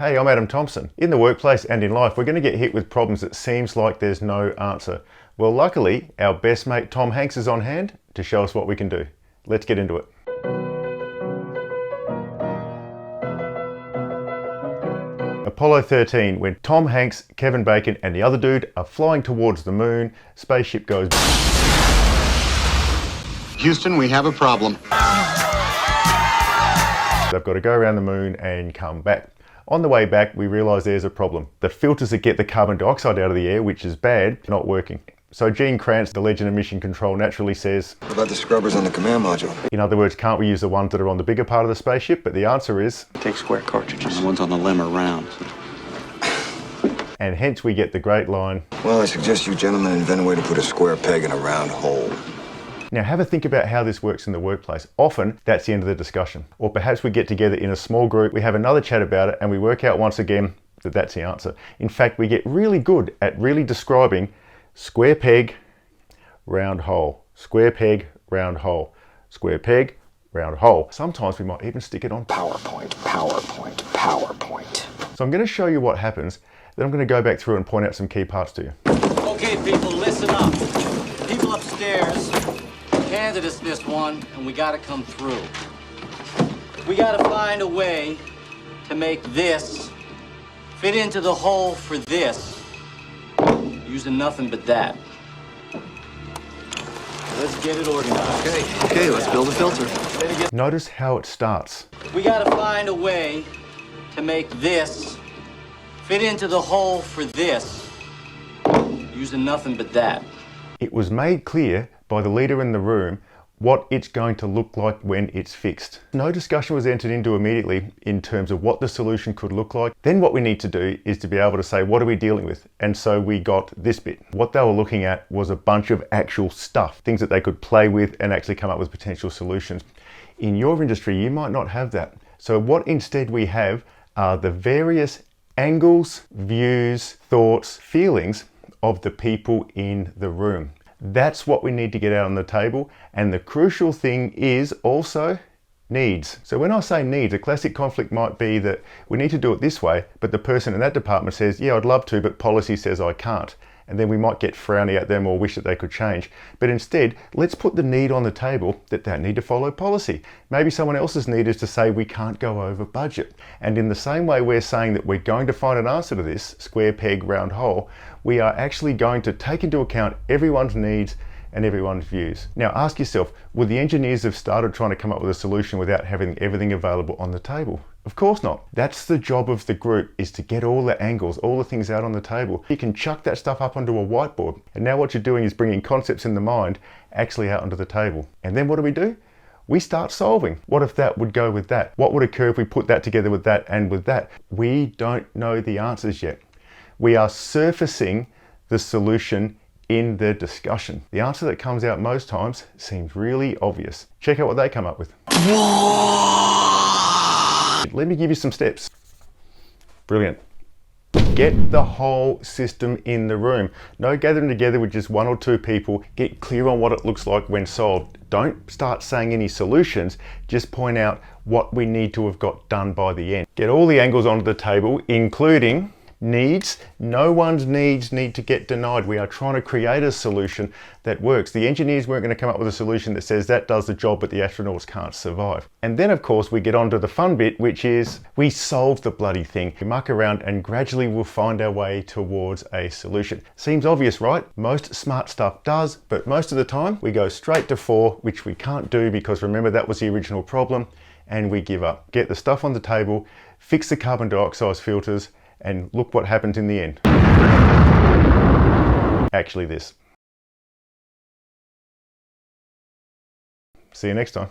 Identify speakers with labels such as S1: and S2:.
S1: Hey, I'm Adam Thompson. In the workplace and in life, we're going to get hit with problems that seems like there's no answer. Well, luckily, our best mate Tom Hanks is on hand to show us what we can do. Let's get into it. Apollo 13, when Tom Hanks, Kevin Bacon and the other dude are flying towards the moon, spaceship goes...
S2: Houston, we have a problem.
S1: They've got to go around the moon and come back. On the way back, we realise there's a problem. The filters that get the carbon dioxide out of the air, which is bad, are not working. So Gene Kranz, the legend of mission control, naturally says,
S3: what about the scrubbers on the command module?
S1: In other words, can't we use the ones that are on the bigger part of the spaceship? But the answer is...
S4: take square cartridges. The ones on the limb are round.
S1: And hence we get the great line,
S3: well, I suggest you gentlemen invent a way to put a square peg in a round hole.
S1: Now have a think about how this works in the workplace. Often that's the end of the discussion. Or perhaps we get together in a small group, we have another chat about it and we work out once again that that's the answer. In fact, we get really good at really describing square peg, round hole, square peg, round hole, square peg, round hole. Sometimes we might even stick it on
S5: PowerPoint, PowerPoint, PowerPoint.
S1: So I'm going to show you what happens, then I'm going to go back through and point out some key parts to you.
S6: Okay people, listen up. People upstairs, handed us this one and we gotta come through. We gotta find a way to make this fit into the hole for this, using nothing but that. Let's get it organized.
S4: Okay, let's build a filter.
S1: Notice how it starts.
S6: We gotta find a way to make this fit into the hole for this, using nothing but that.
S1: It was made clear by the leader in the room what it's going to look like when it's fixed. No discussion was entered into immediately in terms of what the solution could look like. Then what we need to do is to be able to say, what are we dealing with? And so we got this bit. What they were looking at was a bunch of actual stuff, things that they could play with and actually come up with potential solutions. In your industry, you might not have that. So what instead we have are the various angles, views, thoughts, feelings of the people in the room. That's what we need to get out on the table. And the crucial thing is also needs. So when I say needs, a classic conflict might be that we need to do it this way, but the person in that department says, yeah, I'd love to, but policy says I can't. And then we might get frowny at them or wish that they could change. But instead, let's put the need on the table that they need to follow policy. Maybe someone else's need is to say we can't go over budget. And in the same way we're saying that we're going to find an answer to this, square peg, round hole, we are actually going to take into account everyone's needs and everyone's views. Now ask yourself, would the engineers have started trying to come up with a solution without having everything available on the table? Of course not. That's the job of the group, is to get all the angles, all the things out on the table. You can chuck that stuff up onto a whiteboard. And now what you're doing is bringing concepts in the mind actually out onto the table. And then what do? We start solving. What if that would go with that? What would occur if we put that together with that and with that? We don't know the answers yet. We are surfacing the solution in the discussion. The answer that comes out most times seems really obvious. Check out what they come up with. Let me give you some steps. Brilliant. Get the whole system in the room. No gathering together with just one or two people. Get clear on what it looks like when solved. Don't start saying any solutions, just point out what we need to have got done by the end. Get all the angles onto the table, including needs. No one's needs need to get denied. We are trying to create a solution that works. The engineers weren't going to come up with a solution that says that does the job but the astronauts can't survive. And then of course we get on to the fun bit, which is we solve the bloody thing. We muck around and gradually we'll find our way towards a solution. Seems obvious, right? Most smart stuff does, but most of the time we go straight to 4, which we can't do because remember that was the original problem, and we give up. Get the stuff on the table, fix the carbon dioxide filters, and look what happens in the end. Actually this. See you next time.